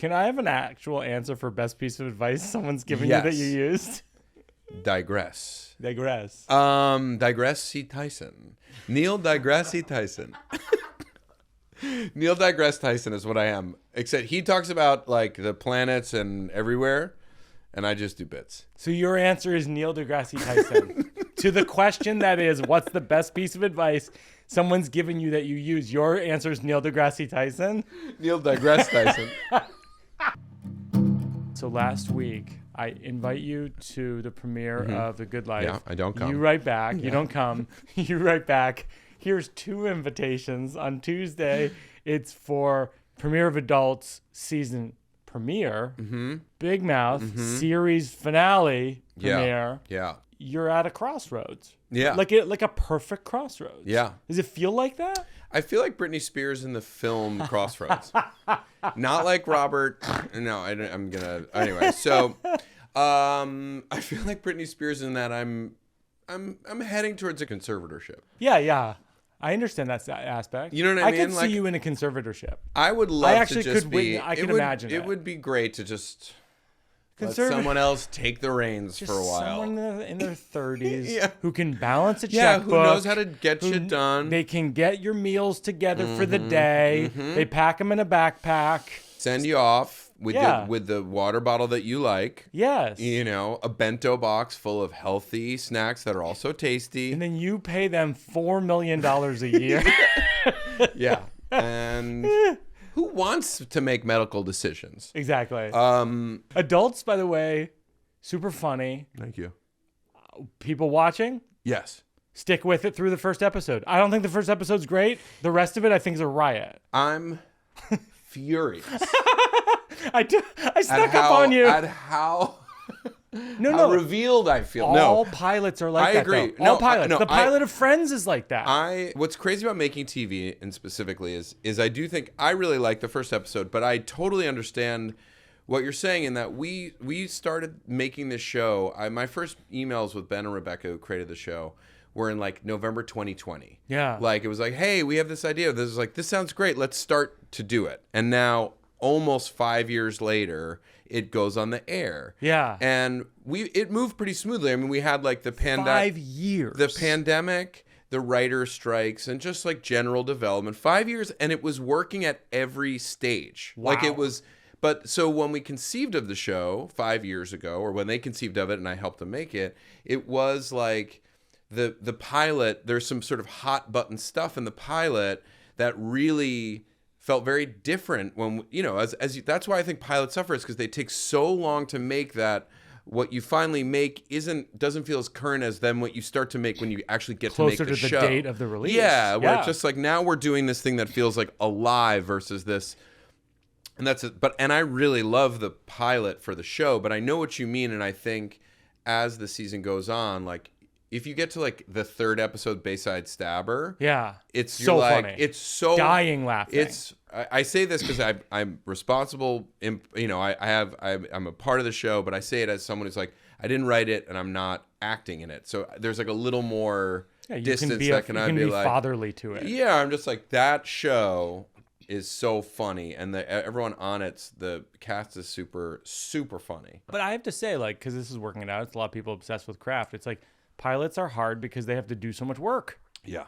Can I have an actual answer for best piece of advice someone's given you that you used? Digress. Digress. See Tyson. Neil Digress see Tyson. Neil Digress Tyson is what I am. Except he talks about like the planets and everywhere, and I just do bits. So your answer is Neil deGrasse Tyson. To the question that is, what's the best piece of advice someone's given you that you use? Your answer is Neil deGrasse Tyson? Neil Digress Tyson. So last week, I invite you to the premiere of The Good Life. Yeah, I don't come. You write back. You don't come. You write back. Here's 2 invitations. On Tuesday, it's for premiere of Adults season premiere, Big Mouth series finale premiere. Yeah. You're at a crossroads. Yeah. Like a perfect crossroads. Yeah. Does it feel like that? I feel like Britney Spears in the film Crossroads. Not like Robert. No, I'm gonna. Anyway, so I feel like Britney Spears in that I'm heading towards a conservatorship. Yeah. I understand that aspect. You know what I mean? I could see you in a conservatorship. I would love to just be. I could imagine it. It would be great to just let someone else take the reins for a while. Someone in their 30s who can balance a checkbook. Yeah, who knows how to get shit done. They can get your meals together for the day. They pack them in a backpack. Send you off with the water bottle that you like. Yes. You know, a bento box full of healthy snacks that are also tasty. And then you pay them $4 million a year. Yeah. And who wants to make medical decisions? Exactly. Adults, by the way, super funny. Thank you. People watching? Yes. Stick with it through the first episode. I don't think the first episode's great. The rest of it, I think, is a riot. I'm furious. I stuck up on you. At how No. revealed I feel. All pilots are like I that. agree. Though. All No, pilots. The pilot of Friends is like that. What's crazy about making TV and specifically is I do think I really like the first episode, but I totally understand what you're saying in that we started making this show. My first emails with Ben and Rebecca, who created the show, were in like November 2020. Yeah. Like it was like, hey, we have this idea. This sounds great. Let's start to do it. And now, almost 5 years later, it goes on the air. Yeah. And it moved pretty smoothly. I mean, we had like the 5 years. the pandemic, the writer strikes, and just like general development. 5 years, and it was working at every stage. Wow. Like it was. But so when we conceived of the show 5 years ago, or when they conceived of it and I helped them make it, it was like the pilot. There's some sort of hot button stuff in the pilot that really felt very different when, you know, that's why I think pilots suffer, is because they take so long to make that what you finally make doesn't feel as current as then what you start to make when you actually get closer to make the show. Closer to the date of the release. Yeah, where it's just like now we're doing this thing that feels like alive versus this. And that's it. And I really love the pilot for the show, but I know what you mean. And I think as the season goes on, like if you get to like the 3rd episode, Bayside Stabber, it's so like, funny. It's so dying laughing. I say this because I'm responsible. You know, I'm a part of the show, but I say it as someone who's like, I didn't write it and I'm not acting in it. So there's like a little more distance that can be like fatherly to it. Yeah, I'm just like, that show is so funny, and everyone on the cast is super, super funny. But I have to say, like, because this is working it out, it's a lot of people obsessed with craft. It's like pilots are hard because they have to do so much work. Yeah.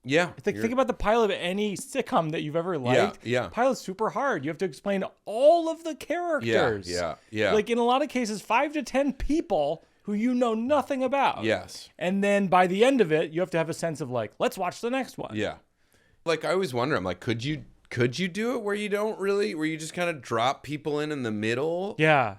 It's like, think about the pilot of any sitcom that you've ever liked. Yeah. Pilot's super hard. You have to explain all of the characters. Yeah. Like in a lot of cases, 5 to 10 people who you know nothing about. Yes. And then by the end of it, you have to have a sense of like, let's watch the next one. Yeah. Like I always wonder, I'm like, could you do it where you just kind of drop people in the middle? Yeah.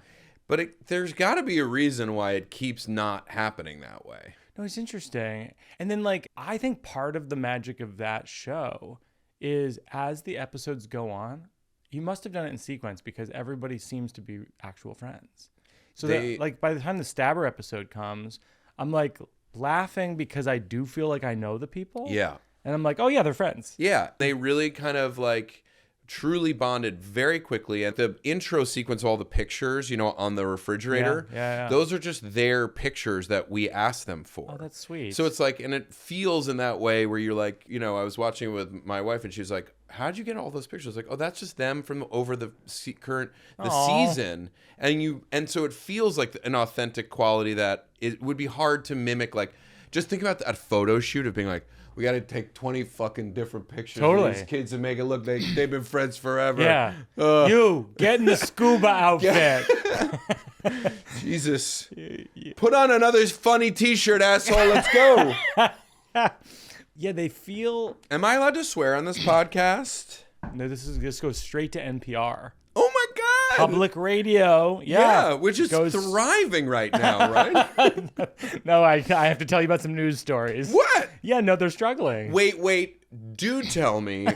But there's got to be a reason why it keeps not happening that way. No, it's interesting. And then, like, I think part of the magic of that show is as the episodes go on, you must have done it in sequence because everybody seems to be actual friends. So that, like, by the time the Stabber episode comes, I'm like laughing because I do feel like I know the people. Yeah. And I'm like, oh yeah, they're friends. Yeah. They really kind of like truly bonded very quickly. And the intro sequence, all the pictures, you know, on the refrigerator, those are just their pictures that we asked them for. Oh, that's sweet. So it's like, and it feels in that way where you're like, you know, I was watching it with my wife and she was like, how'd you get all those pictures? Like, oh, that's just them from over the season. And so it feels like an authentic quality that it would be hard to mimic. Like, just think about that photo shoot of being like, we got to take 20 fucking different pictures of these kids and make it look like they've been friends forever. Yeah. You, get in the scuba outfit. Jesus. Put on another funny t-shirt, asshole. Let's go. Yeah, they feel... Am I allowed to swear on this podcast? No, this goes straight to NPR. Oh my God. Public radio. Yeah, which is thriving right now, right? No, I have to tell you about some news stories. What? Yeah, no, they're struggling. Wait. Do tell me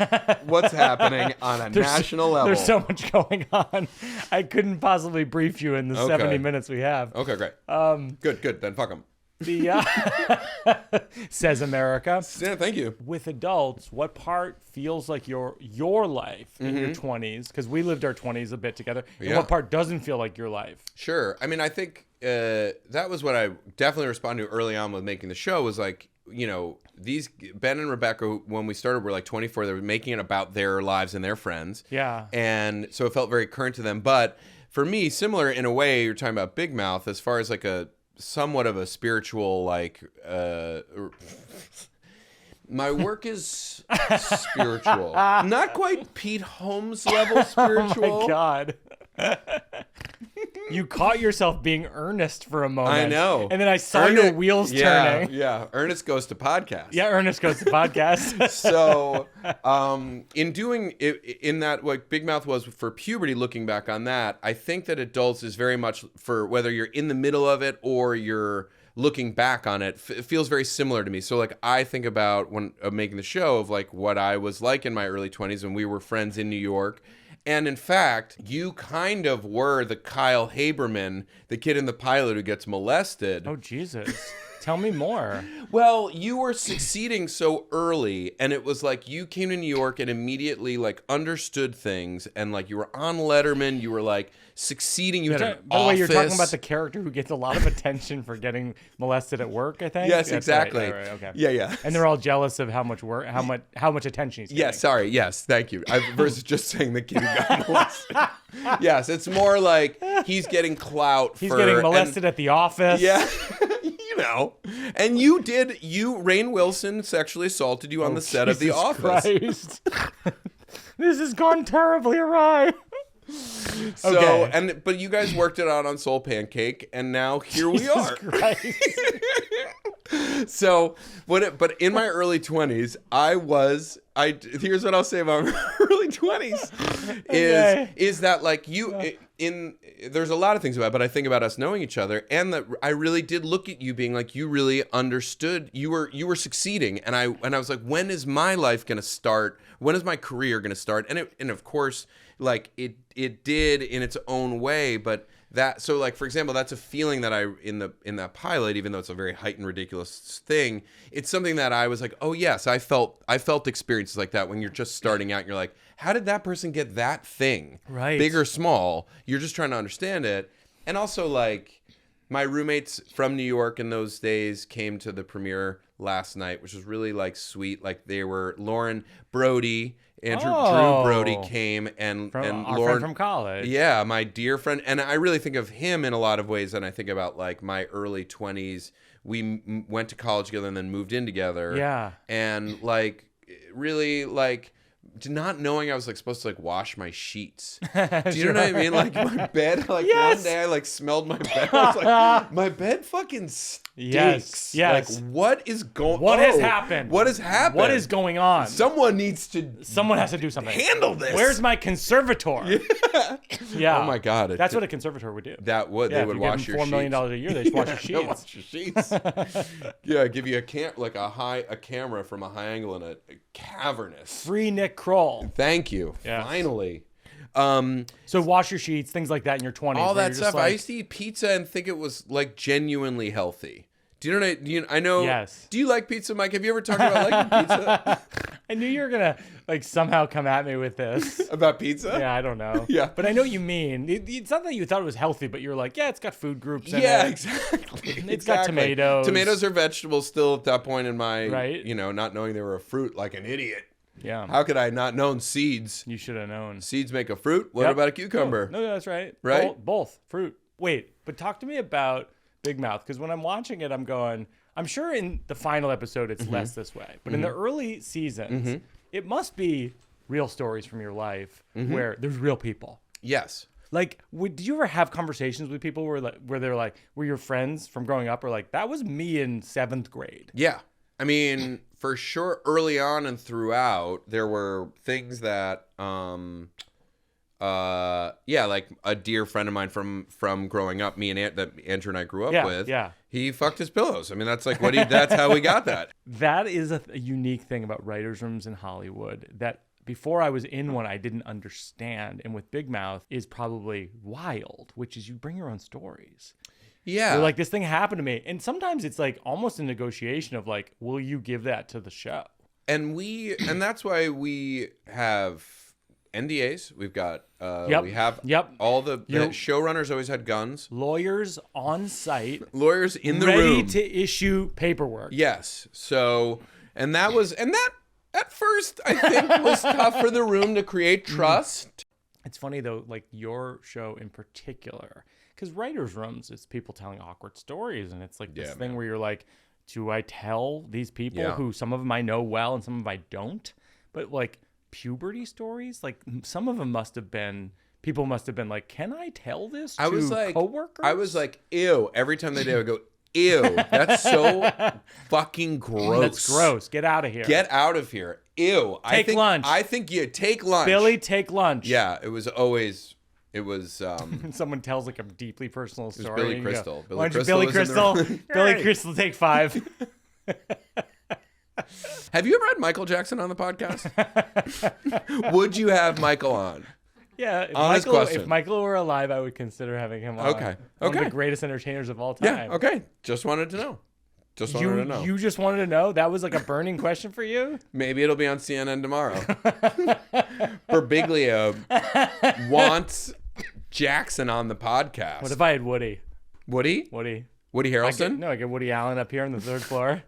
what's happening on a national level. There's so much going on. I couldn't possibly brief you in the 70 minutes we have. Okay, great. Good. Then fuck them. Says America. Yeah, thank you. With adults, what part feels like your life in your 20s? Because we lived our 20s a bit together. And what part doesn't feel like your life? Sure. I mean, I think that was what I definitely responded to early on with making the show was like, you know, these Ben and Rebecca, when we started, were like 24. They were making it about their lives and their friends. Yeah. And so it felt very current to them. But for me, similar in a way, you're talking about Big Mouth as far as like a somewhat of a spiritual, like, my work is spiritual. Not quite Pete Holmes level spiritual. Oh my God. You caught yourself being earnest for a moment. I know. And then I saw your wheels turning. Yeah. Ernest goes to podcast. Yeah, Ernest goes to podcast. So, in doing it, in that, what Big Mouth was for puberty, looking back on that, I think that adults is very much for whether you're in the middle of it or you're looking back on it, it feels very similar to me. So, like, I think about when making the show of like what I was like in my early 20s when we were friends in New York. And in fact, you kind of were the Kyle Haberman, the kid in the pilot who gets molested. Oh, Jesus. Tell me more. Well, you were succeeding so early, and it was like you came to New York and immediately like understood things, and like you were on Letterman, you were like succeeding. You had an office. By the way, you're talking about the character who gets a lot of attention for getting molested at work, I think. Yes, exactly. Right, okay. Yeah. And they're all jealous of how much work, how much attention he's getting. Yeah, sorry. Yes, thank you. Versus just saying the kid who got molested. Yes, it's more like he's getting clout. He's getting molested at the office. Yeah. You know, and Rainn Wilson sexually assaulted you on the set of The Office. Christ. This has gone terribly awry. So, okay. But you guys worked it out on Soul Pancake, and now here we are. So, but in my early 20s, here's what I'll say about my early 20s is that like there's a lot of things about it, but I think about us knowing each other, and that I really did look at you being like, you really understood, you were succeeding, and I was like, when is my life going to start? When is my career going to start? And of course, like it did in its own way, but that, so like, for example, that's a feeling that in that pilot, even though it's a very heightened, ridiculous thing, it's something that I was like, oh yes, I felt experiences like that when you're just starting out and you're like, how did that person get that thing? Right. Big or small, you're just trying to understand it. And also, like, my roommates from New York in those days came to the premiere last night, which was really like sweet. Like, they were Lauren Brody, Drew Brody came, and our Lauren friend from college. Yeah, my dear friend. And I really think of him in a lot of ways. And I think about like my early 20s. We went to college together and then moved in together. Yeah. And like, really, like, not knowing I was like supposed to like wash my sheets. Do you know what I mean? Like, my bed, like, one day I like smelled my bed. I was like, my bed fucking stinks. Yes. Like, what has happened? What is going on? Someone has to do something. Handle this. Where's my conservator? Yeah. Oh my God. That's what a conservator would do. They would wash your sheets. $4 million a year, they just wash your sheets. Wash your sheets. Yeah, give you a camera from a high angle and a cavernous. Free Nick Kroll. Thank you. Yeah. Finally. So wash your sheets, things like that in your 20s. All that stuff. I used to eat pizza and think it was like genuinely healthy. Do you know what I know? Yes. Do you like pizza, Mike? Have you ever talked about liking pizza? I knew you were gonna like somehow come at me with this. About pizza? Yeah, I don't know. Yeah. But I know what you mean. It's not that you thought it was healthy, but you were like, yeah, it's got food groups in Yeah, it. exactly. It's got tomatoes. Tomatoes are vegetables still at that point in my, Right. not knowing they were a fruit like an idiot. Yeah. How could I not known seeds? You should have known. Seeds make a fruit? What Yep. about a cucumber? No, that's right. Right? Both. Fruit. Wait, but talk to me about Big Mouth, because when I'm watching it, I'm going, I'm sure in the final episode it's less this way. But in the early seasons, it must be real stories from your life where there's real people. Yes. Like, did you ever have conversations with people where they're like, were your friends from growing up or like, that was me in 7th grade? Yeah. I mean, for sure, early on and throughout, there were things that, like a dear friend of mine from growing up, that Andrew and I grew up with. Yeah. He fucked his pillows. I mean, that's like that's how we got that. That is a unique thing about writers' rooms in Hollywood that before I was in one, I didn't understand. And with Big Mouth is probably wild, which is you bring your own stories. Yeah. You're like, this thing happened to me. And sometimes it's like almost a negotiation of like, will you give that to the show? And that's why we have NDAs. We've got, we have all the showrunners always had guns. Lawyers on site. Lawyers in the room. Ready to issue paperwork. Yes. So, that at first I think was tough for the room to create trust. It's funny though, like your show in particular, because writers' rooms, it's people telling awkward stories. And it's like this thing where you're like, do I tell these people who some of them I know well and some of them I don't? But like puberty stories, like some of them people must have been like, can I tell this to coworkers? I was like, ew. Every time they did, I would go, ew. That's so fucking gross. That's gross. Get out of here. Get out of here. Ew. Take lunch. I think you take lunch. Billy, take lunch. Yeah, it was always... It was someone tells like a deeply personal story. Billy Crystal. Why don't you Billy Crystal? Billy Crystal, take 5. Have you ever had Michael Jackson on the podcast? Would you have Michael on? Yeah, if Michael were alive, I would consider having him on. Okay. One of the greatest entertainers of all time. Yeah, okay. Just wanted to know. You just wanted to know? That was like a burning question for you? Maybe it'll be on CNN tomorrow. Birbiglia wants Jackson on the podcast. What if I had Woody? Woody Harrelson? I get Woody Allen up here on the 3rd floor.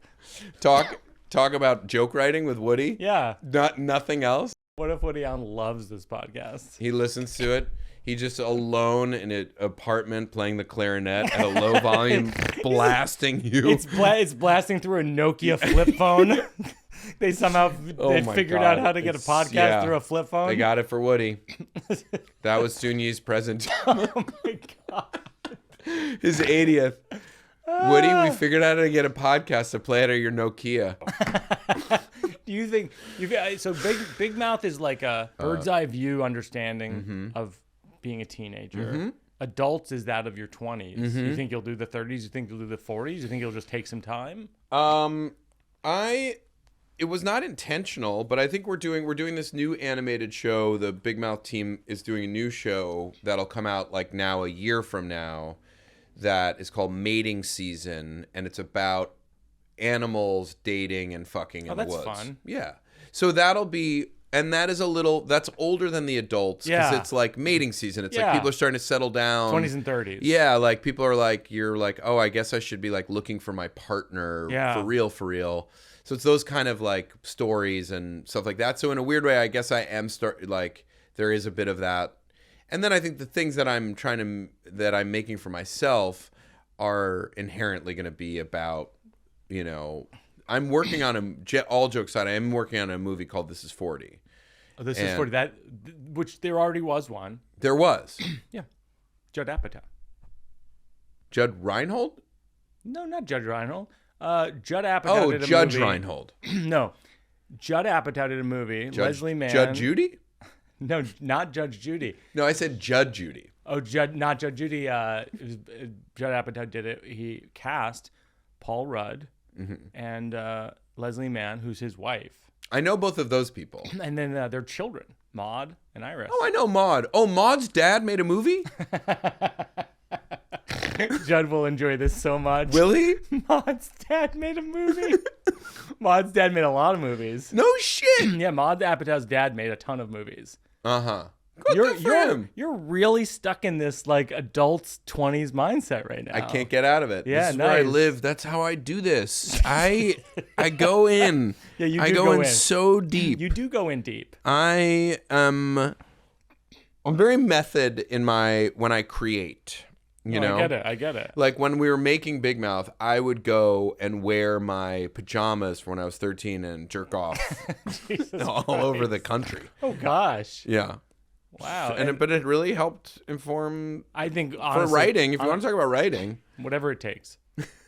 Talk about joke writing with Woody? Yeah. Nothing else? What if Woody Allen loves this podcast? He listens to it. He's just alone in an apartment playing the clarinet at a low volume, blasting you. It's blasting through a Nokia flip phone. They somehow figured out how to get a podcast through a flip phone. They got it for Woody. That was Sunyi's present. Oh my God. His 80th. Woody, we figured out how to get a podcast to play out of your Nokia. Do you think so? Big Mouth is like a bird's eye view understanding of being a teenager. Adults is that of your 20s. You think you'll do the 30s? You think you'll do the 40s? You think you'll just take some time? It was not intentional, but I think we're doing this new animated show. The Big Mouth team is doing a new show that'll come out like now a year from now. That is called Mating Season, and it's about animals dating and fucking in the woods. That's fun. Yeah. So that'll be, and that is that's older than the adults because it's like mating season. It's like people are starting to settle down. 20s and 30s. Yeah, like people are like, you're like, oh, I guess I should be like looking for my partner for real. So it's those kind of like stories and stuff like that. So in a weird way, I guess I am there is a bit of that. And then I think the things that I'm making for myself are inherently going to be about, I'm working on all jokes aside, I am working on a movie called This Is 40. Oh, This is 40, which there already was one. There was. Yeah. Judd Apatow. Judd Reinhold? No, not Judd Reinhold. Judd Apatow did a Judge movie. Reinhold. No. Judd Apatow did a movie. Leslie Mann. Judd Judy? No, not Judge Judy. No, I said Judd Judy. Oh, not Judge Judy. Judd Apatow did it. He cast Paul Rudd and Leslie Mann, who's his wife. I know both of those people. And then their children, Maud and Iris. Oh, I know Maud. Oh, Maud's dad made a movie? Judd will enjoy this so much. Will he? Maud's dad made a movie. Maud's dad made a lot of movies. No shit. Yeah, Maud Apatow's dad made a ton of movies. Uh-huh. You're really stuck in this like adult's 20s mindset right now. I can't get out of it. Yeah, this is where I live. That's how I do this. I go in. Yeah, you do I go in so deep. You do go in deep. I'm very method in when I create. You know? I get it. Like when we were making Big Mouth, I would go and wear my pajamas from when I was 13 and jerk off all over the country. Oh gosh. Yeah. Wow. But it really helped inform. I think for honestly, writing. If you want to talk about writing, whatever it takes.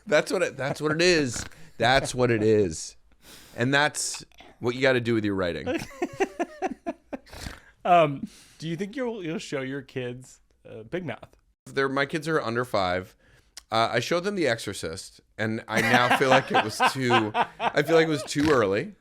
that's what it is. That's what it is, and that's what you got to do with your writing. Do you think you'll show your kids Big Mouth? My kids are under 5. I showed them The Exorcist, and I now feel like it was too. I feel like it was too early.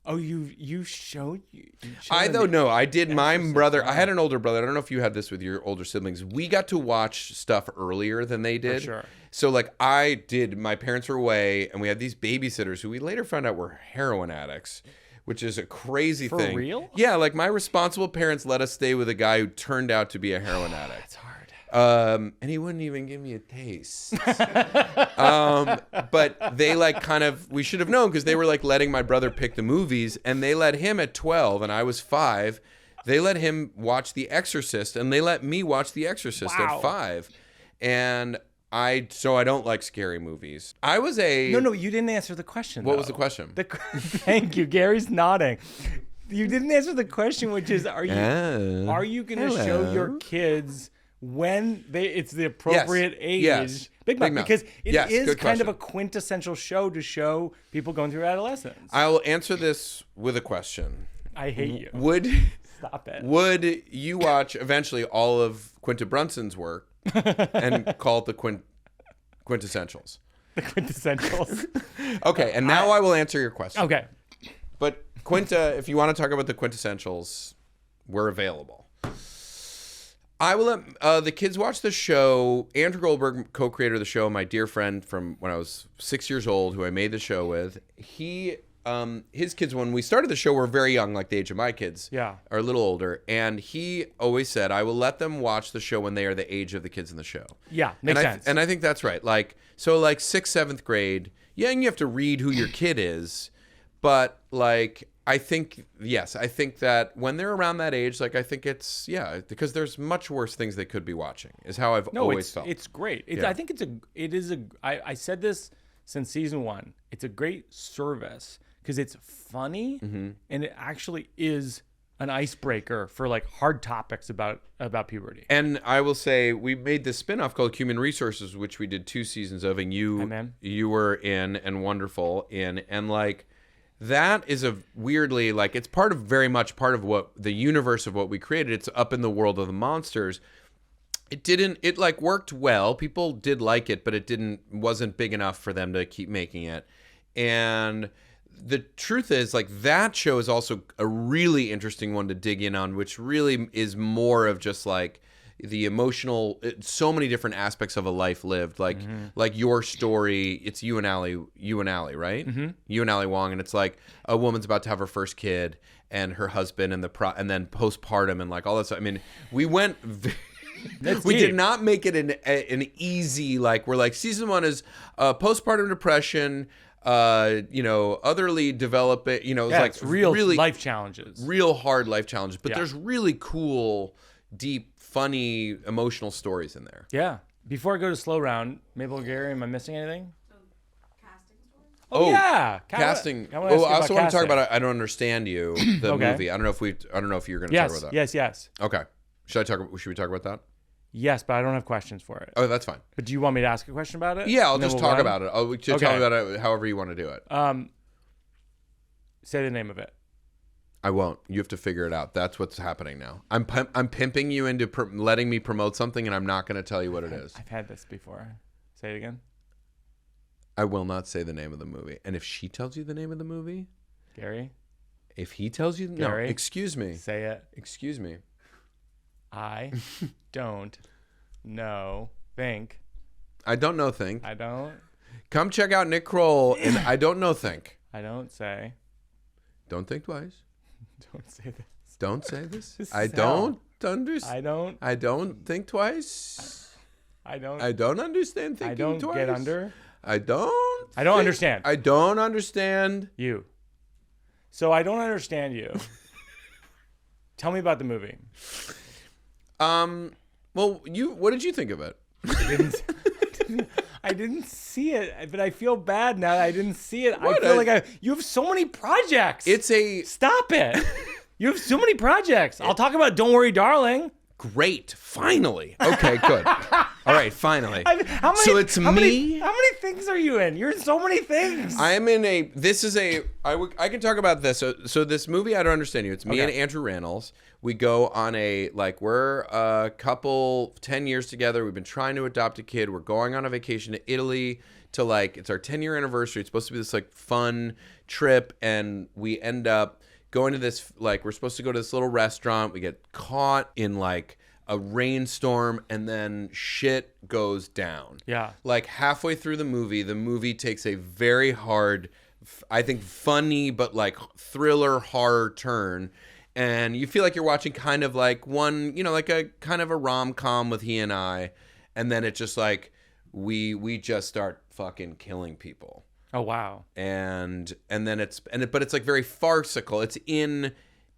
Oh, you showed you. I don't know. I did. My brother. I had an older brother. I don't know if you had this with your older siblings. We got to watch stuff earlier than they did. For sure. So like I did. My parents were away, and we had these babysitters who we later found out were heroin addicts, which is a crazy thing. For real? Yeah. Like my responsible parents let us stay with a guy who turned out to be a heroin addict. It's hard. And he wouldn't even give me a taste. But they like kind of, we should have known because they were like letting my brother pick the movies, and they let him at 12 and I was 5. They let him watch The Exorcist, and they let me watch The Exorcist at 5. And so I don't like scary movies. I was No, you didn't answer the question. What was the question? Thank you. Gary's nodding. You didn't answer the question, which is, are you going to show your kids when it's the appropriate age, Big Mouth, because it is kind of a quintessential show to show people going through adolescence. I will answer this with a question. I hate you. Stop it. Would you watch eventually all of Quinta Brunson's work and call it the quintessentials? The quintessentials. Okay, and now I will answer your question. Okay. But Quinta, if you want to talk about the quintessentials, we're available. I will let the kids watch the show. Andrew Goldberg, co-creator of the show, my dear friend from when I was 6 years old, who I made the show with. His kids, when we started the show, were very young, like the age of my kids. Yeah. Are a little older. And he always said, I will let them watch the show when they are the age of the kids in the show. Yeah, makes sense. And I think that's right. Like, so like 6th, 7th grade, and you have to read who your kid is. But like, I think that when they're around that age, like I think it's, because there's much worse things they could be watching, is how I've always felt. It's great. I think I said this since season 1. It's a great service because it's funny and it actually is an icebreaker for like hard topics about puberty. And I will say we made this spinoff called Human Resources, which we did 2 seasons of, and you were in and wonderful in, and like, that is a weirdly, like, it's very much part of what the universe of what we created. It's up in the world of the monsters. It like worked well. People did like it, but wasn't big enough for them to keep making it. And the truth is, like, that show is also a really interesting one to dig in on, which really is more of just like the emotional, so many different aspects of a life lived, like your story. It's you and Allie, right? You and Allie Wong, and it's like a woman's about to have her first kid, and her husband, and and then postpartum, and like all that stuff. I mean, we went. We did not make it an easy, like, we're like, season 1 is postpartum depression, otherly developing, it's like really life challenges, real hard life challenges, but there's really cool, deep, funny, emotional stories in there. Yeah. Before I go to slow round, Mabel or Gary, am I missing anything? Casting stories? Oh, yeah. Casting. I also want to talk about I Don't Understand You, the movie. I don't know if you're going to talk about that. Yes. Okay. Should we talk about that? Yes, but I don't have questions for it. Oh, that's fine. But do you want me to ask a question about it? Yeah, I'll just talk about it. Tell me about it however you want to do it. Say the name of it. I won't. You have to figure it out. That's what's happening now. I'm pimping you into letting me promote something, and I'm not going to tell you what it is. I've had this before. Say it again. I will not say the name of the movie. And if she tells you the name of the movie, Gary, if he tells you, Gary, no, excuse me. Say it. Excuse me. I don't know. Think I don't know think. I don't. Come check out Nick Kroll and I don't know think. I don't say. Don't think twice. Don't say this. Don't say this. This is I hell. don't understand. I don't think twice. I don't. I don't understand thinking I don't twice. get under. I don't understand. I don't understand. You. So I don't understand you. Tell me about the movie. Well, what did you think of it? I didn't see it, but I feel bad now that I didn't see it. What? I feel like you have so many projects. Stop it. You have so many projects. I'll talk about Don't Worry, Darling. Great. Finally. Okay, good. All right, finally. How many, so it's how me. How many things are you in? You're in so many things. I'm in I can talk about this. So this movie, I don't understand you. It's me and Andrew Rannells. We go on we're a couple, 10 years together. We've been trying to adopt a kid. We're going on a vacation to Italy to it's our 10-year anniversary. It's supposed to be this fun trip. And we end up going to this, we're supposed to go to this little restaurant. We get caught in a rainstorm and then shit goes down. Yeah. Halfway through the movie takes a very hard, I think funny, but thriller horror turn. And you feel like you're watching kind of one, a kind of a rom-com with he and I. And then it's just we just start fucking killing people. Oh, wow. And then but it's very farcical. It's in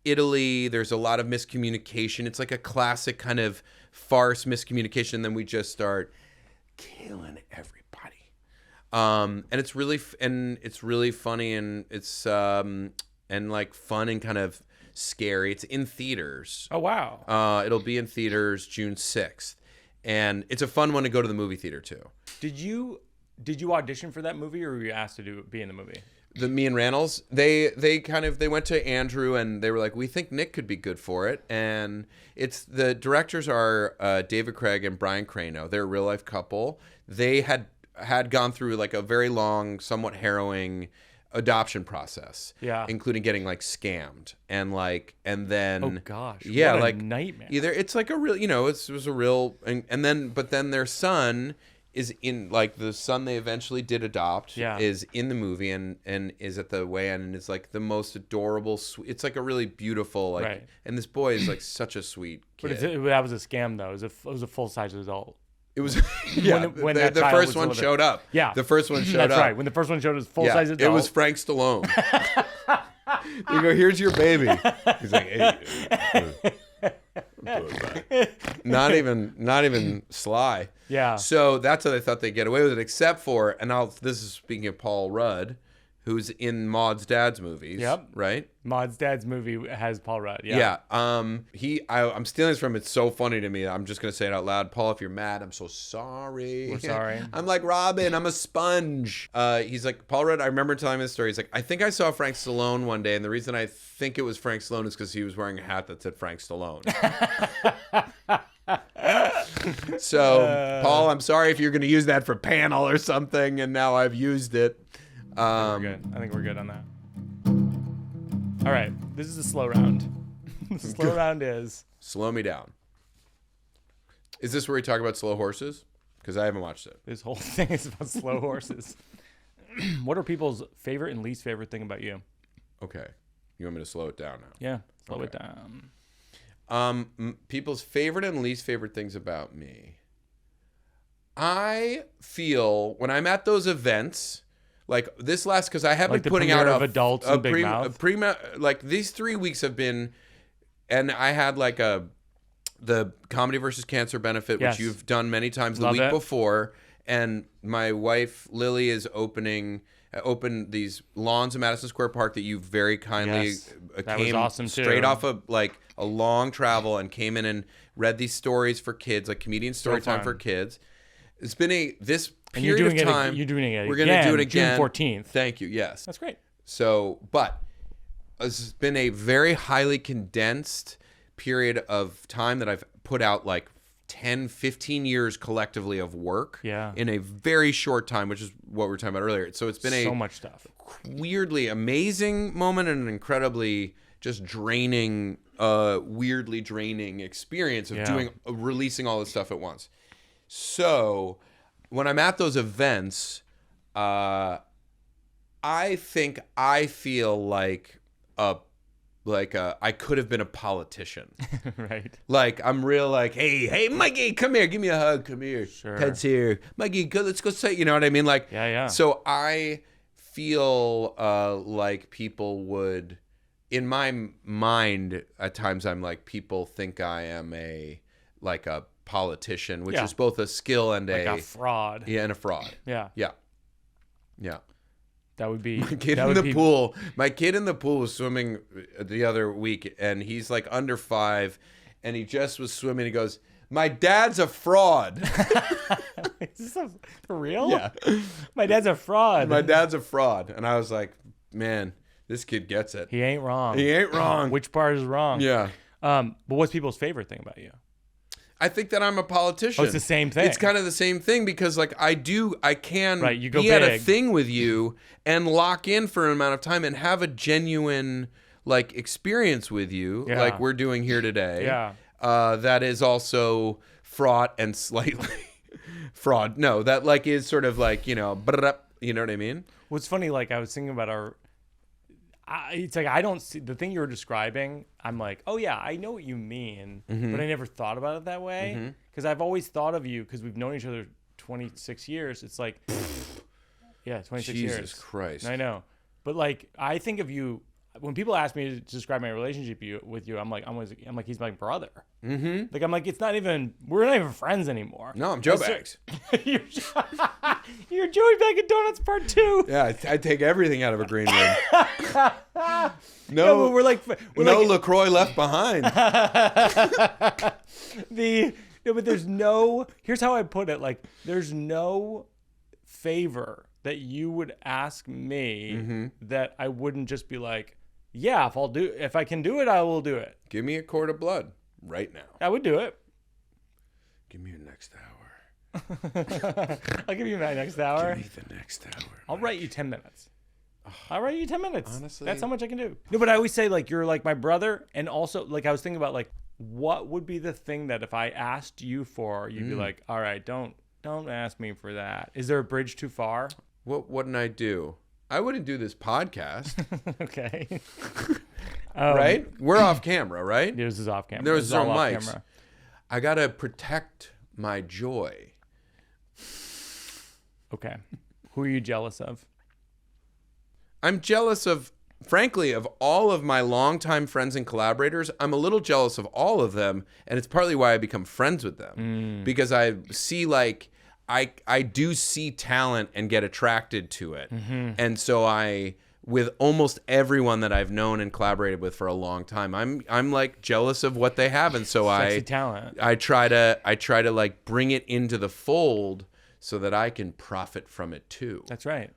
Italy. There's a lot of miscommunication. It's a classic kind of farce miscommunication. And then we just start killing everybody. And it's really funny and it's fun and kind of scary. It's in theaters. Oh, wow. It'll be in theaters June 6th. And it's a fun one to go to the movie theater too. Did you audition for that movie or were you asked to be in the movie? Me and Rannells, they went to Andrew and they were like, we think Nick could be good for it. And the directors are David Craig and Brian Crano. They're a real life couple. They had gone through a very long, somewhat harrowing adoption process, including getting scammed and then oh gosh, yeah, what a nightmare. Either it's a real, it was a real, and then their son is in the son they eventually did adopt is in the movie and is at the weigh-in and is the most adorable sweet. It's a really beautiful right. And this boy is such a sweet kid. But that was a scam though. It was a full-size adult. It was when the first one showed up. Yeah, the first one showed That's up. right. When the first one showed up, full-size adult. It was Frank Stallone. You go, here's your baby. He's like, hey. Not even sly. Yeah. So that's how they thought they'd get away with it, except for, this is speaking of Paul Rudd, who's in Maud's dad's movies. Yep. Right? Maud's dad's movie has Paul Rudd. Yeah. Yeah. I'm stealing this from him. It's so funny to me. I'm just going to say it out loud. Paul, if you're mad, I'm so sorry. We're sorry. I'm like, Robin, I'm a sponge. He's like, Paul Rudd, I remember telling him this story. He's like, I think I saw Frank Stallone one day, and the reason I think it was Frank Stallone is because he was wearing a hat that said Frank Stallone. So, Paul, I'm sorry if you're going to use that for panel or something, and now I've used it. I think we're good on that. All right, this is a slow round. The slow round is... Slow me down. Is this where we talk about slow horses? Because I haven't watched it. This whole thing is about slow horses. What are people's favorite and least favorite thing about you? Okay. You want me to slow it down now? Yeah, slow it down. People's favorite and least favorite things about me. I feel when I'm at those events... this last, because I have been putting out of adults and Big Mouth. These 3 weeks have been, and I had the Comedy versus Cancer benefit, which you've done many times the week before, and my wife Lily is opened these lawns in Madison Square Park that you very kindly that was awesome too. Straight off of a long travel and came in and read these stories for kids, comedian story time for kids. It's been this period of time. You're doing it. We're going to do it again. June 14th. Thank you. Yes. That's great. So, but it's been a very highly condensed period of time that I've put out 10, 15 years collectively of work in a very short time, which is what we were talking about earlier. So it's been so much stuff. Weirdly amazing moment and an incredibly just draining, weirdly draining experience of releasing all this stuff at once. So when I'm at those events, I think I feel like I could have been a politician. Right. Like I'm real like, hey, Mikey, come here, give me a hug, come here. Sure. Ted's here. Mikey, let's go say, you know what I mean? Like, Yeah. So I feel like people would, in my mind, at times I'm like, people think I am a politician, which is both a skill and like a fraud. Yeah, and a fraud. Yeah. Yeah. That would be My kid in the pool. My kid in the pool was swimming the other week, and he's like under 5, and he just was swimming. He goes, "My dad's a fraud." Is this for real? Yeah. My dad's a fraud. My dad's a fraud, and I was like, "Man, this kid gets it. He ain't wrong. He ain't wrong." Which part is wrong? Yeah. But what's people's favorite thing about you? I think that I'm a politician. Oh, it's the same thing. It's kind of the same thing because like I can Right, you go be at a big. thing with you and lock in for an amount of time and have a genuine like experience with you, Yeah. like we're doing here today. Yeah. That is also fraught and slightly fraud. No, that like is sort of like, you know what I mean? What's funny, like I was thinking about it's like I don't see the thing you're describing. I'm like, oh yeah, I know what you mean, but I never thought about it that way because I've always thought of you because we've known each other 26 years. It's like, yeah, 26 years. Jesus Christ. I know, but like I think of you when people ask me to describe my relationship with you. I'm like he's my brother. Mm-hmm. Like I'm like we're not even friends anymore. No, I'm Joe Bags. You're Joey Bag of Donuts Part 2. Yeah, I take everything out of a green room. No, but we're no LaCroix left behind. But there's no. Here's how I put it. Like, there's no favor that you would ask me that I wouldn't just be like, yeah, if I can do it, I will do it. Give me a quart of blood right now. I would do it. Give me your next hour. I'll give you my next hour. Give me the next hour. I'll write you 10 minutes. I'll write you 10 minutes. Honestly, that's how much I can do. No, but I always say like you're like my brother, and also like I was thinking about like what would be the thing that if I asked you for, you'd be like, all right, don't ask me for that. Is there a bridge too far? What wouldn't I do? I wouldn't do this podcast. Okay. Right? We're off camera, right? This is off camera. There's This is no all off mics. camera. I gotta protect my joy. Okay. Who are you jealous of? I'm jealous of, frankly, of all of my longtime friends and collaborators. I'm a little jealous of all of them, and it's partly why I become friends with them. Because I see like I do see talent and get attracted to it. And so with almost everyone that I've known and collaborated with for a long time, I'm like jealous of what they have, and so Sexy talent. I try to like bring it into the fold so that I can profit from it too. That's right.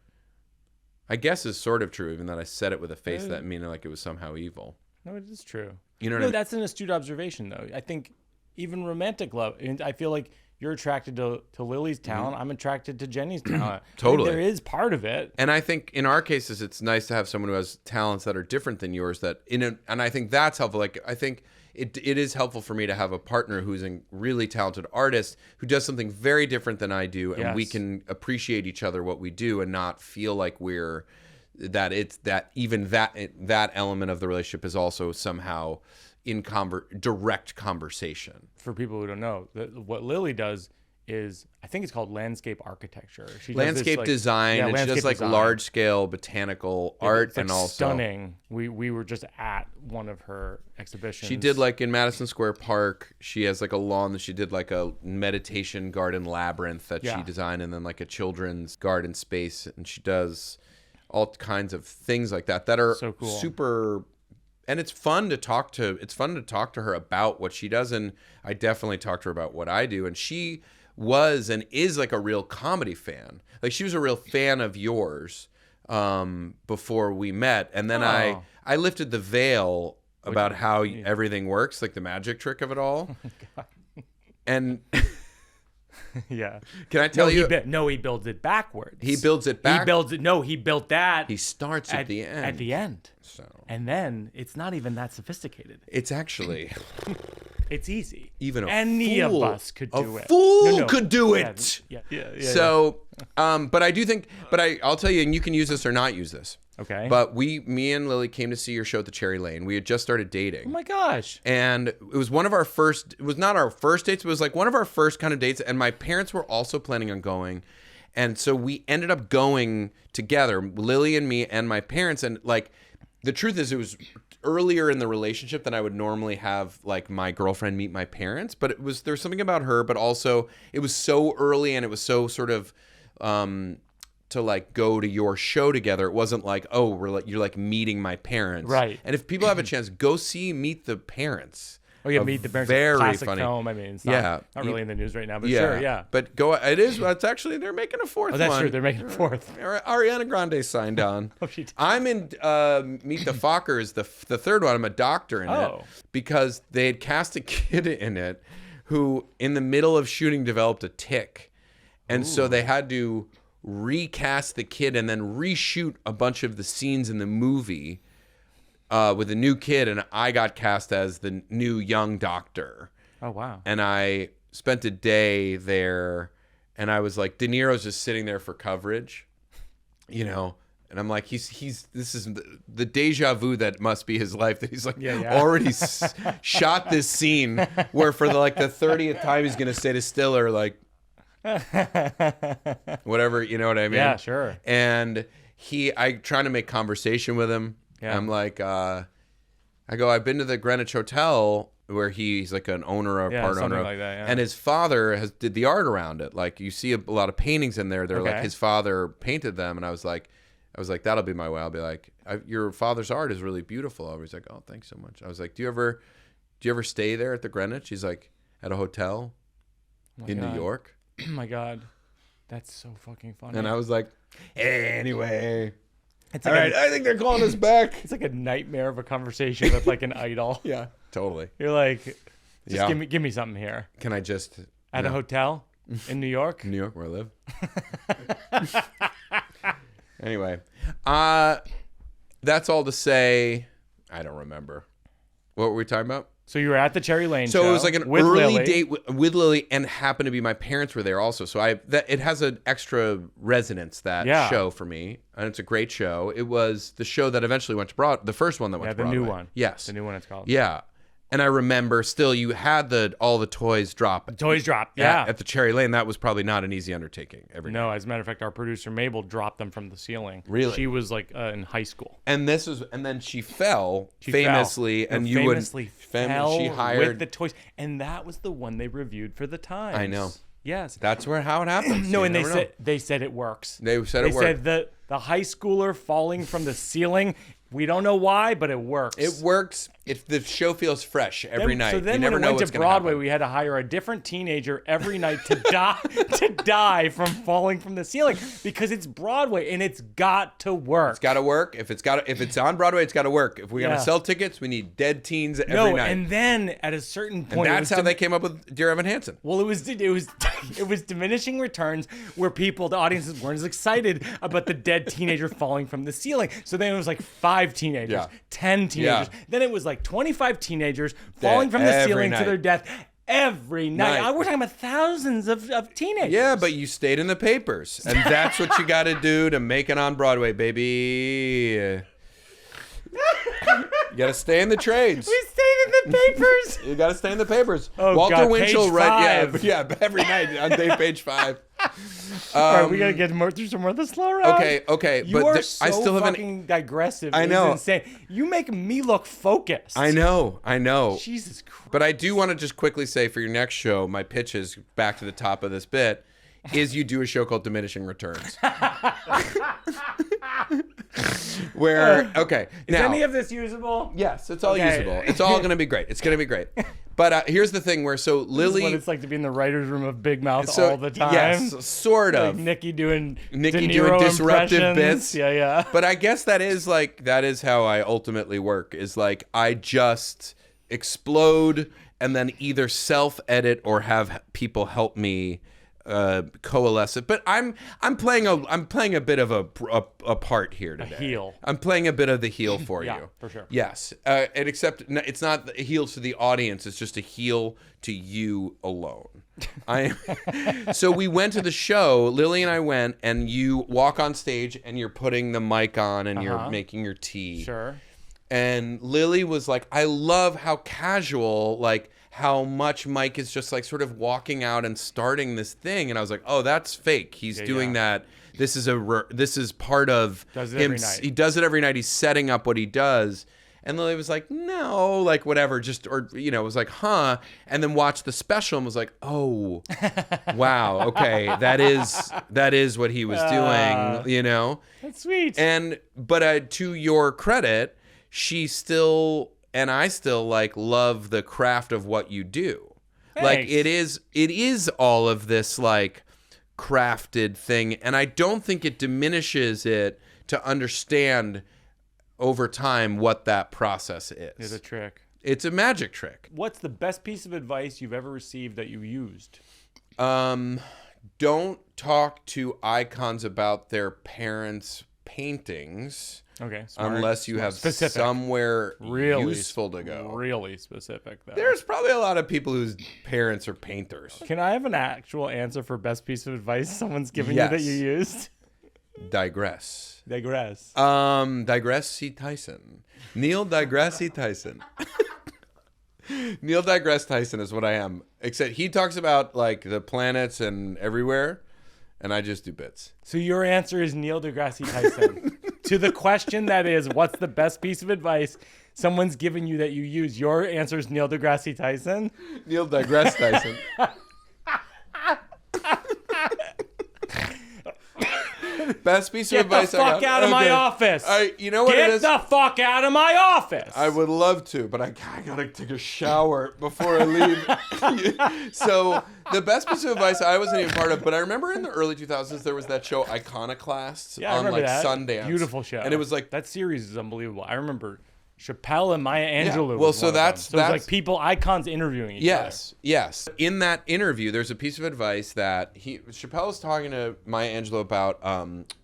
I guess is sort of true, even that I said it with a face that meaning like it was somehow evil. No, it is true. You know what No, I mean? that's an astute observation, though. I think even romantic love, and I feel like you're attracted to Lily's talent. I'm attracted to Jenny's talent. Totally. I think there is part of it. And I think in our cases, it's nice to have someone who has talents that are different than yours. And I think that's helpful. Like I think it is helpful for me to have a partner who's a really talented artist who does something very different than I do, and we Yes. can appreciate each other what we do, and not feel like that element of the relationship is also somehow in direct conversation. For people who don't know, what Lily does is, I think it's called landscape architecture. She does Landscape this, design, and she landscape does like design. large scale botanical art, It's, like, and also stunning. We were just at one of her exhibitions. she did like in Madison Square Park. She has like a lawn that she did like a meditation garden labyrinth that she designed, and then like a children's garden space, and she does all kinds of things like that are So cool. super. And it's fun to talk to. It's fun to talk to her about what she does, and I definitely talk to her about what I do. And she was and is like a real comedy fan. Like she was a real fan of yours before we met, and then I lifted the veil about how everything works, like the magic trick of it all. And Yeah. can I tell you? He builds it backwards. He builds it back. He builds it. No, he built that. He starts at the end. At the end. So And then it's not even that sophisticated. it's actually It's easy. Even any fool, of us could do it. A fool No. could do it. Yeah. So, but I do think, I'll tell you, and you can use this or not use this. Okay. But me and Lily came to see your show at the Cherry Lane. We had just started dating. Oh my gosh. And it was one of our first, it was not our first dates, but it was like one of our first kind of dates. And my parents were also planning on going. And so we ended up going together, Lily and me and my parents. And like, the truth is, it was earlier in the relationship than I would normally have like my girlfriend meet my parents, but there's something about her, but also it was so early and it was so sort of to like go to your show together. It wasn't like, oh, you're like meeting my parents. Right. And if people have a chance, go Meet the Parents. Oh yeah, Meet the Parents. Very classic funny film. I mean, it's not really in the news right now, but sure, yeah. But it's actually, they're making a fourth one. Oh, that's true. They're making a fourth. Ariana Grande signed on. Oh, she did. I'm in Meet the Fockers, the third one. I'm a doctor in it because they had cast a kid in it who, in the middle of shooting, developed a tic, and so they had to recast the kid and then reshoot a bunch of the scenes in the movie with a new kid, and I got cast as the new young doctor. Oh wow! And I spent a day there, and I was like, De Niro's just sitting there for coverage, and I'm like, this is the deja vu that must be his life, that he's like already shot this scene where for the 30th time he's gonna say to Stiller like whatever, you know what I mean? Yeah, sure. And I trying to make conversation with him. Yeah. I'm like, I go, I've been to the Greenwich Hotel where he's like an owner or part owner, like that, yeah. And his father did the art around it. Like you see a lot of paintings in there. They're like his father painted them, and I was like, that'll be my way. I'll be like, your father's art is really beautiful. I was like, oh, thanks so much. I was like, do you ever stay there at the Greenwich? He's like, at a hotel in New York. Oh my God, that's so fucking funny. And I was like, anyway. It's all right, I think they're calling us back. It's like a nightmare of a conversation with like an idol. Yeah, totally. You're like, give me something here. Can I just at a hotel in New York? New York, where I live. Anyway, that's all to say. I don't remember. What were we talking about? So you were at the Cherry Lane show. So it was like an early date with Lily, and happened to be my parents were there also. So it has an extra resonance, that show for me, and it's a great show. It was the show that eventually went to Broadway, the first one that went to Broadway. The new one. Yes, the new one. It's called. Yeah. And I remember still you had all the toys drop. Toys drop, yeah. At the Cherry Lane. That was probably not an easy undertaking every night. No, as a matter of fact, our producer Mabel dropped them from the ceiling. Really? She was like in high school. And then she fell famously, and you famously fell she hired with the toys, and that was the one they reviewed for the Times. I know. Yes. That's how it happens. No, and they said it works. They said it worked. They said the high schooler falling from the ceiling. We don't know why, but it works. It works if the show feels fresh every night. So then you never when it know went what's to gonna Broadway, happen. we had to hire a different teenager every night to die from falling from the ceiling, because it's Broadway and it's got to work. It's got to work. If it's on Broadway, it's got to work. If we're gonna sell tickets, we need dead teens every night. And then at a certain point, and that's how they came up with Dear Evan Hansen. Well, it was diminishing returns, where the audiences weren't as excited about the dead teenager falling from the ceiling. So then it was like 5 teenagers, 10 teenagers. Then it was like 25 teenagers falling from the ceiling to their death every night. We're talking about thousands of teenagers. Yeah, but you stayed in the papers, and that's what you got to do to make it on Broadway, baby. You got to stay in the trades. We stayed in the papers. You got to stay in the papers. Oh, Walter God, Winchell, page 5. yeah, every night on page 5. All right, we gotta get through some more of the slow round. Okay, you but are so I still fucking digressive. I know. It's insane. You make me look focused. I know. Jesus Christ. But I do want to just quickly say, for your next show, my pitch is back to the top of this bit. Is you do a show called Diminishing Returns. Where, is any of this usable? Yes, it's all usable. It's all going to be great. It's going to be great. But here's the thing where, so Lily... This is what it's like to be in the writer's room of Big Mouth all the time. Yes, sort of. Like Nikki doing disruptive bits. Yeah. But I guess that is how I ultimately work, is like I just explode and then either self-edit or have people help me coalesce it. But I'm playing a bit of a part here today. A heel. I'm playing a bit of the heel for Yeah, you. for sure. Yes, and except it's not a heel to the audience. It's just a heel to you alone. So we went to the show. Lily and I went, and you walk on stage, and you're putting the mic on, and you're making your tea. Sure. And Lily was like, I love how casual, like how much Mike is just like sort of walking out and starting this thing. And I was like, oh, that's fake. He's doing that. This is part of does it him. Every night. He does it every night. He's setting up what he does. And Lily was like, no, like whatever, just, or, was like, huh. And then watched the special and was like, oh, wow. Okay. That is what he was doing, That's sweet. But to your credit, she still, and I still like love the craft of what you do. Thanks. Like it is all of this like crafted thing. And I don't think it diminishes it to understand over time what that process is. It's a trick. It's a magic trick. What's the best piece of advice you've ever received that you used? Don't talk to icons about their parents' paintings. Okay. Smart. Unless you have specific. Somewhere Really useful to go. Really specific, though. There's probably a lot of people whose parents are painters. Can I have an actual answer for best piece of advice someone's given you that you used? Digress. Digress. See Tyson. Neil Digress Tyson. Neil Digress Tyson is what I am. Except he talks about like the planets and everywhere, and I just do bits. So your answer is Neil deGrasse Tyson. To the question that is, what's the best piece of advice someone's given you that you use? Your answer is Neil deGrasse Tyson? Neil Digress Tyson. Best piece of advice I got. Get the fuck out of my office. You know what it is? Get the fuck out of my office. I would love to, but I gotta take a shower before I leave. So the best piece of advice I wasn't even part of, but I remember in the early 2000s there was that show Iconoclasts on like that. Sundance. Beautiful show. And it was like that series is unbelievable. I remember Chappelle and Maya Angelou. Yeah. Well, was so one of that's them. So it's like people, icons interviewing each other. Yes. In that interview, there's a piece of advice that Chappelle was talking to Maya Angelou about,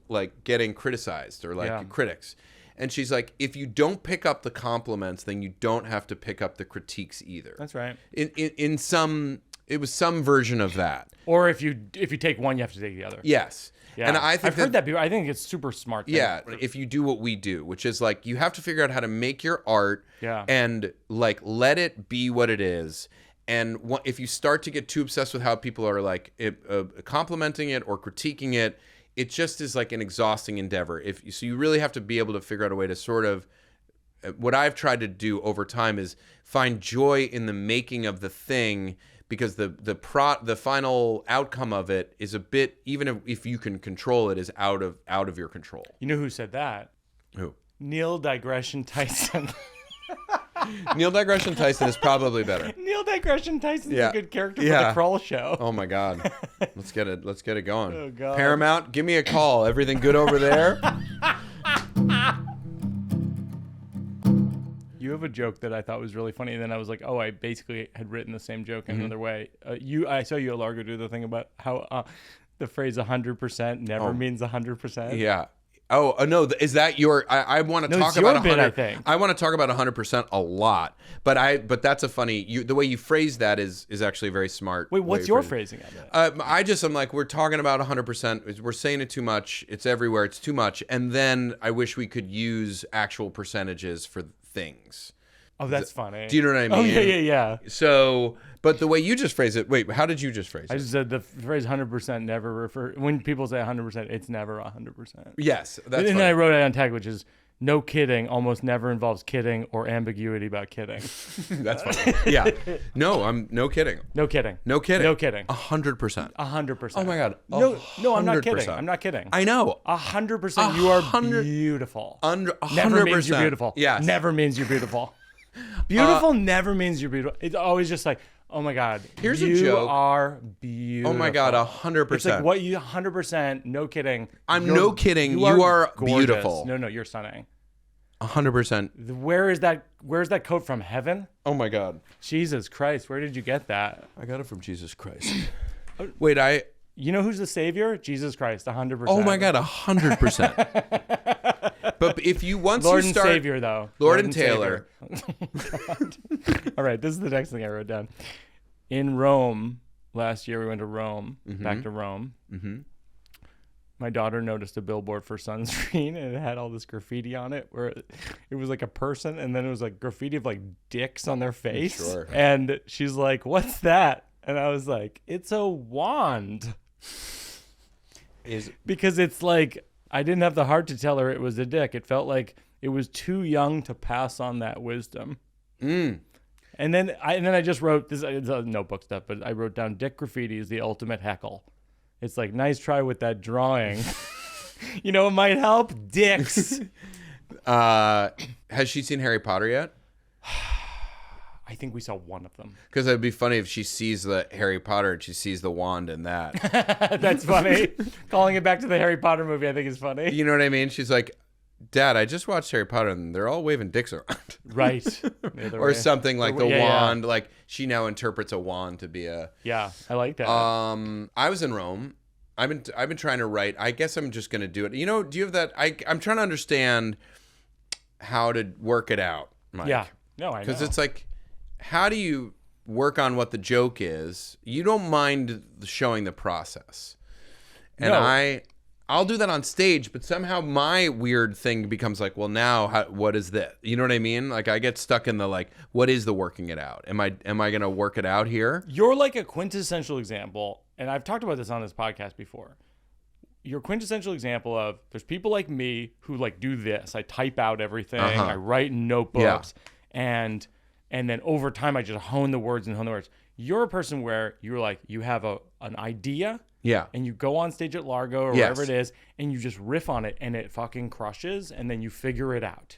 like getting criticized or like critics, and she's like, if you don't pick up the compliments, then you don't have to pick up the critiques either. That's right. In some, it was some version of that. Or if you take one, you have to take the other. Yes. Yeah. And I've heard that before. I think it's super smart. Yeah, if you do what we do, which is like you have to figure out how to make your art and like let it be what it is. And if you start to get too obsessed with how people are like complimenting it or critiquing it, it just is like an exhausting endeavor. So you really have to be able to figure out a way to sort of, what I've tried to do over time is find joy in the making of the thing, because the final outcome of it is a bit, even if you can control it, is out of your control. You know who said that? Who? Neil Digression Tyson. Neil Digression Tyson is probably better. Neil Digression Tyson is a good character for the Kroll show. Oh my God. Let's get it going. Oh God. Paramount, give me a call. Everything good over there? You have a joke that I thought was really funny, and then I was like, oh, I basically had written the same joke in another way. I saw you at Largo do the thing about how the phrase 100% never means 100%. Yeah. Oh no! Is that your? I want to talk about 100. I think I want to talk about 100% a lot, but that's a funny. The way you phrase that is actually a very smart. Wait, what's your phrasing of it? I'm like, we're talking about 100%. We're saying it too much. It's everywhere. It's too much. And then I wish we could use actual percentages for things. Oh, that's funny. Do you know what I mean? Oh, yeah. So, but the way you just phrase it, wait, how did you just phrase it? I just said the phrase 100% never refer. When people say 100%, it's never 100%. Yes, that's And then I wrote it on tag, which is no kidding almost never involves kidding or ambiguity about kidding. That's funny. Yeah. No, I'm no kidding. No kidding. No kidding. No kidding. 100%. 100%. Oh my God. No, I'm not kidding. I'm not kidding. I know. 100%. You are beautiful. 100%. Never means you're beautiful. Yes. Never means you're beautiful. Beautiful never means you're beautiful. It's always just like, oh my God, here's you a joke. Are beautiful. Oh my God, 100%. It's like what you 100%. No kidding. I'm no kidding. You are beautiful. No, you're stunning. 100%. Where's that coat from? Heaven? Oh my God. Jesus Christ, where did you get that? I got it from Jesus Christ. Wait, You know who's the savior? Jesus Christ, 100%. Oh my God, 100%. But if you once Lord you and start Savior, though. Lord and Taylor. All right, this is the next thing I wrote down. In Rome, last year we went to Rome, back to Rome. Mm-hmm. My daughter noticed a billboard for sunscreen, and it had all this graffiti on it where it was like a person, and then it was like graffiti of like dicks on their face. Sure. And she's like, "What's that?" And I was like, "It's a wand." Because it's like, I didn't have the heart to tell her it was a dick. It felt like it was too young to pass on that wisdom. And then I just wrote this. It's notebook stuff, but I wrote down dick graffiti is the ultimate heckle. It's like, nice try with that drawing. You know, it might help. Dicks. Has she seen Harry Potter yet? I think we saw one of them. Because it'd be funny if she sees the Harry Potter and she sees the wand in that. That's funny. Calling it back to the Harry Potter movie, I think is funny. You know what I mean? She's like, Dad, I just watched Harry Potter and they're all waving dicks around. Right. Or something like the yeah, wand. Like she now interprets a wand to be a. Yeah, I like that. I was in Rome. I've been trying to write. I guess I'm just gonna do it. You know, do you have that? I'm trying to understand how to work it out, Mike. Yeah. No, I know. Because it's like, how do you work on what the joke is? You don't mind showing the process. And No. I'll do that on stage, but somehow my weird thing becomes like, well, now what is this? You know what I mean? Like I get stuck in the like, what is the working it out? Am I going to work it out here? You're like a quintessential example, and I've talked about this on this podcast before. You're a quintessential example of there's people like me who like do this. I type out everything. I write in notebooks, and then over time I just hone the words. You're a person where you're like, you have an idea. Yeah. And you go on stage at Largo or wherever it is, and you just riff on it, and it fucking crushes, and then you figure it out.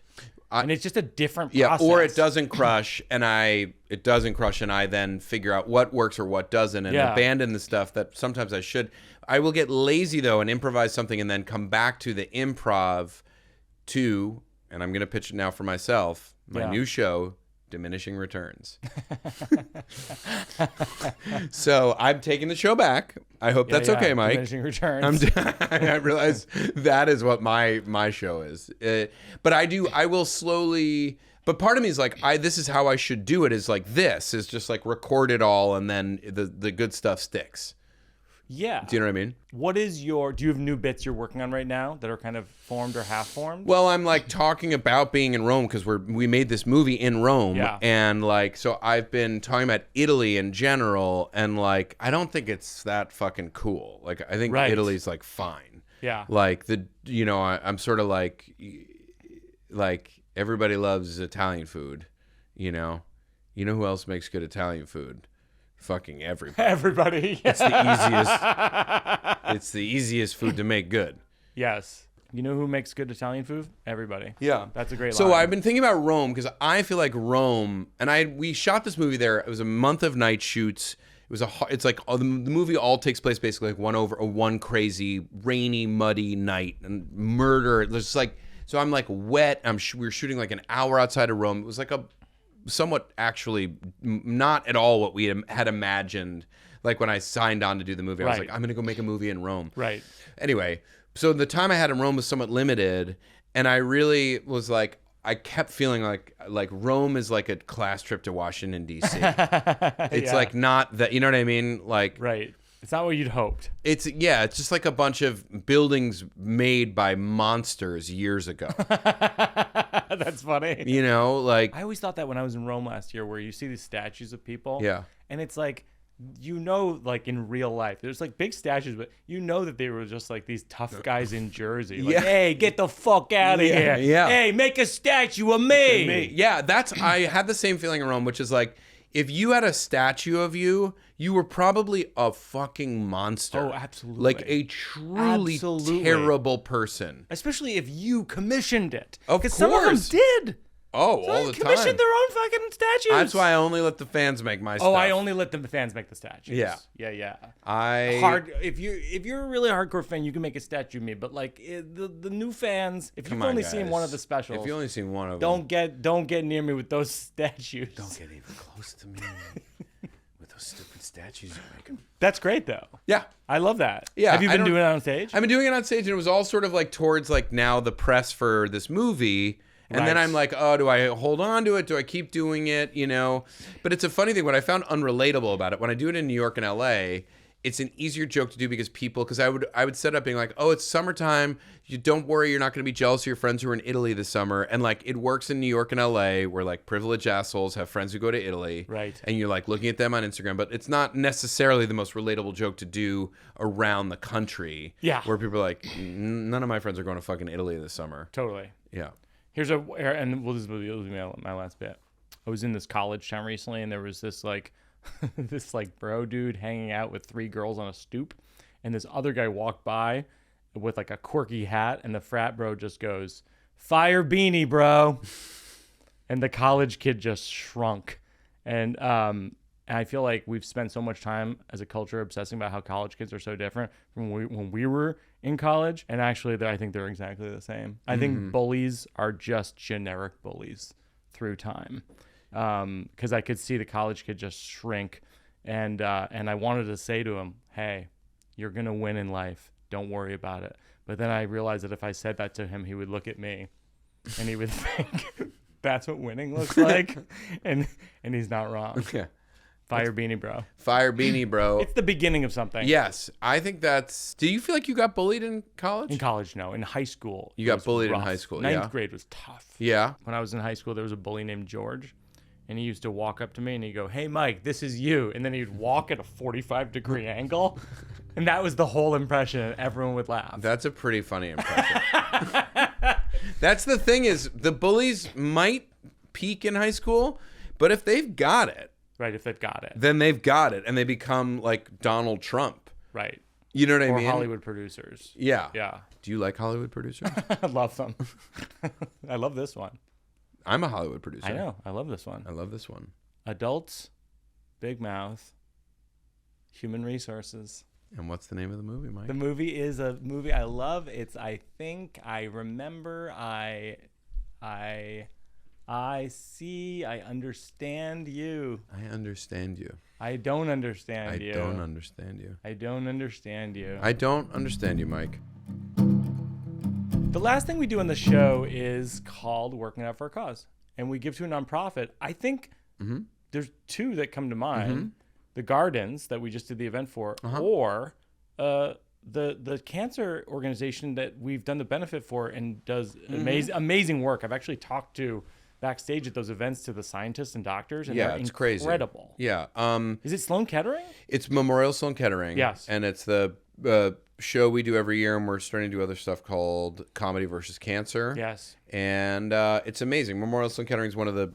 And it's just a different process. Or it doesn't crush, and I then figure out what works or what doesn't, and abandon the stuff that sometimes I should. I will get lazy, though, and improvise something, and then come back to the improv and I'm going to pitch it now for myself, my new show, Diminishing Returns. So I'm taking the show back. I hope that's okay, Mike. Diminishing Returns. I realize that is what my show is. But I will slowly. But part of me is like, this is how I should do it. Is like this is just like record it all, and then the good stuff sticks. Yeah. Do you know what I mean? Do you have new bits you're working on right now that are kind of formed or half formed? Well, I'm like talking about being in Rome because we made this movie in Rome. Yeah. And like, so I've been talking about Italy in general, and like, I don't think it's that fucking cool. Like, I think Italy's like fine. Yeah. Like I'm sort of like everybody loves Italian food, you know who else makes good Italian food? Fucking everybody. Everybody. It's the easiest. It's the easiest food to make good. Yes. You know who makes good Italian food? Everybody. Yeah. That's a great line. So I've been thinking about Rome because I feel like Rome, and we shot this movie there. It was a month of night shoots. It's like the movie all takes place basically like one crazy rainy, muddy night and murder. There's like, so I'm like wet. We were shooting like an hour outside of Rome. It was like a somewhat actually not at all what we had imagined. Like when I signed on to do the movie, I was like, I'm going to go make a movie in Rome. Right. Anyway, so the time I had in Rome was somewhat limited, and I really was like, I kept feeling like Rome is like a class trip to Washington, D.C. It's like not that, you know what I mean? Like, right. It's not what you'd hoped. It's just like a bunch of buildings made by monsters years ago. That's funny. You know, like, I always thought that when I was in Rome last year, where you see these statues of people. Yeah. And it's like, like in real life, there's like big statues, but that they were just like these tough guys in Jersey. Like, hey, get the fuck out of here. Yeah. Hey, make a statue of me. Yeah, I had the same feeling in Rome, which is like, if you had a statue of you, you were probably a fucking monster. Oh, absolutely. Like a truly terrible person. Especially if you commissioned it. Of course. Because some of them did. Oh, all the time. Commissioned their own fucking statues. That's why I only let the fans make my stuff. Oh, I only let the fans make the statues. Yeah. If you're a really hardcore fan, you can make a statue of me. But like the new fans, if you've only seen one of the specials, if you only seen one of them, don't get near me with those statues. Don't get even close to me with those stupid statues you're making. That's great though. Yeah. I love that. Yeah, Have you I been don't- doing it on stage? I've been doing it on stage, and it was all sort of like towards like now the press for this movie. And then Right. I'm like, oh, do I hold on to it? Do I keep doing it? You know? But it's a funny thing. What I found unrelatable about it, when I do it in New York and LA, it's an easier joke to do because I would set up being like, oh, it's summertime. You don't worry, you're not going to be jealous of your friends who are in Italy this summer. And like it works in New York and LA where like privileged assholes have friends who go to Italy. Right. And you're like looking at them on Instagram, but it's not necessarily the most relatable joke to do around the country. Yeah. Where people are like, none of my friends are going to fucking Italy this summer. Totally. Yeah. And this will be my last bit. I was in this college town recently, and there was this like, this like bro dude hanging out with 3 girls on a stoop, and this other guy walked by with like a quirky hat, and the frat bro just goes, "Fire beanie, bro," and the college kid just shrunk, and I feel like we've spent so much time as a culture obsessing about how college kids are so different from when we were in college. And actually, I think they're exactly the same. I think bullies are just generic bullies through time. Because I could see the college kid just shrink. And I wanted to say to him, hey, you're going to win in life. Don't worry about it. But then I realized that if I said that to him, he would look at me and he would think that's what winning looks like. and he's not wrong. Yeah. Fire beanie, bro. Fire beanie, bro. It's the beginning of something. Yes. I think that's... Do you feel like you got bullied in college? In college, no. In high school. You it got was bullied in rough. high school, Ninth yeah. grade was tough. Yeah. When I was in high school, there was a bully named George. And he used to walk up to me and he'd go, "Hey, Mike, this is you." And then he'd walk at a 45-degree angle. And that was the whole impression. And everyone would laugh. That's a pretty funny impression. That's the thing is, the bullies might peak in high school, but if they've got it, Right, if they've got it. then they've got it, and they become like Donald Trump. Right. You know what I Or mean? Hollywood producers. Yeah. Yeah. Do you like Hollywood producers? I love them. I love this one. I'm a Hollywood producer. I know. I love this one. I love this one. Adults, big mouth, human resources. And what's the name of the movie, Mike? The movie is a movie I love. It's, I think, I remember, I see, I understand you. I understand you. I don't understand you. I don't understand you. I don't understand you. I don't understand you, Mike. The last thing we do on the show is called Working Out for a Cause. And we give to a nonprofit. I think there's 2 that come to mind. The Gardens that we just did the event for, or the cancer organization that we've done the benefit for and does amazing work. I've actually talked to backstage at those events to the scientists and doctors, and they're it's incredible. crazy. Yeah. Is it Sloan Kettering? It's Memorial Sloan Kettering. Yes. And it's the show we do every year, and we're starting to do other stuff called Comedy versus Cancer. Yes. And it's amazing. Memorial Sloan Kettering is one of the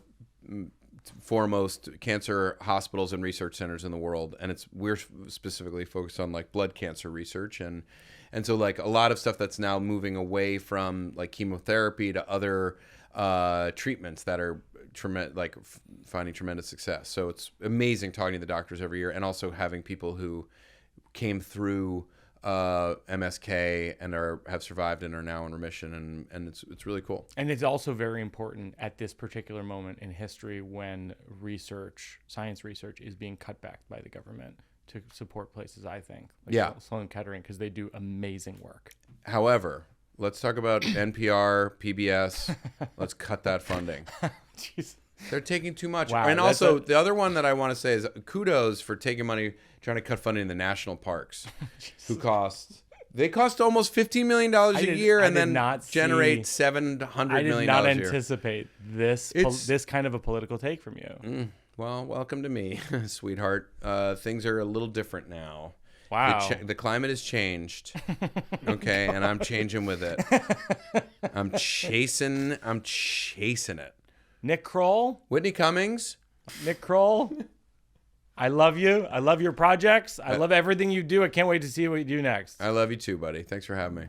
foremost cancer hospitals and research centers in the world, and we're specifically focused on like blood cancer research, and so like a lot of stuff that's now moving away from like chemotherapy to other treatments that are finding tremendous success. So it's amazing talking to the doctors every year, and also having people who came through MSK and have survived and are now in remission, and it's really cool. And it's also very important at this particular moment in history when science research is being cut back by the government to support places, I think, like Sloan Kettering, because they do amazing work. However, let's talk about NPR, PBS. Let's cut that funding. Jeez. They're taking too much. Wow, and also, the other one that I want to say is kudos for taking money, trying to cut funding in the national parks, they cost almost $15 million a year and then generate $700 million a year. I did not anticipate this kind of a political take from you. Well, welcome to me, sweetheart. Things are a little different now. Wow. The climate has changed. Okay, and I'm changing with it. I'm chasing it. Nick Kroll? Whitney Cummings? Nick Kroll? I love you. I love your projects. I love everything you do. I can't wait to see what you do next. I love you too, buddy. Thanks for having me.